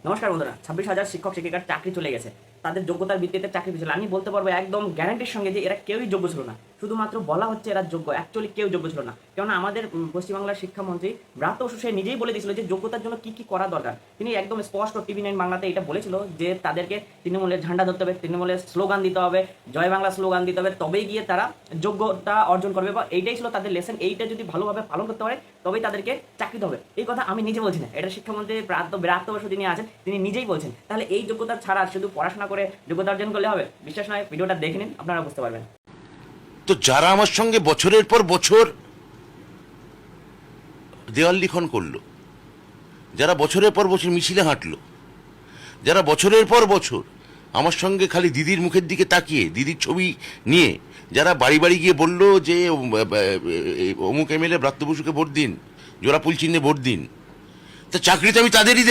নমস্কার বন্ধুরা, 26,000 শিক্ষক শিক্ষিকার চাকরি চলে গেছে। তাদের যোগ্যতার ভিত্তিতে চাকরি পেয়েছিল। আমি বলতে পারবো একদম গ্যারান্টির সঙ্গে যে এরা কেউই যোগ্য ছিল না। শুধুমাত্র বলা হচ্ছে এরা যোগ্য, অ্যাকচুয়ালি কেউ যোগ্য ছিল না। কেননা আমাদের পশ্চিমবাংলার শিক্ষামন্ত্রী ব্রাত্য বসু সে নিজেই বলে দিয়েছিল যে যোগ্যতার জন্য কি কি করা দরকার। তিনি একদম স্পষ্ট TV9 বাংলাতে এটা বলেছিল যে তাদেরকে তৃণমূলের ঝান্ডা ধরতে হবে, তৃণমূলের স্লোগান দিতে হবে, জয় বাংলা স্লোগান দিতে হবে, তবেই গিয়ে তারা যোগ্যতা অর্জন করবে, বা এইটাই ছিল তাদের লেসন। এইটা যদি ভালোভাবে পালন করতে পারে তবেই তাদেরকে চাকরি হবে। এই কথা আমি নিজে বলছি না, এটা শিক্ষামন্ত্রী ব্রাত্য বসু যিনি আছেন তিনি নিজেই বলছেন। তাহলে এই যোগ্যতা ছাড়া শুধু পড়াশোনা করে যোগ্যতা অর্জন করলে হবে? বিশ্বাস নয়, ভিডিওটা দেখে নিন, আপনারা বুঝতে পারবেন। তো যারা আমার সঙ্গে বছরের পর বছর দেওয়াল লিখন করলো, যারা বছরের পর বছর মিছিলে হাঁটলো, যারা বছরের পর বছর আমার সঙ্গে খালি দিদির মুখের দিকে তাকিয়ে দিদির ছবি নিয়ে যারা বাড়ি বাড়ি গিয়ে বলল যে অমুক MLA ব্রাত্য বসুকে ভোট দিন, জোড়াফুল চিহ্নে ভোট দিন, তা চাকরি তো আমি তাদেরই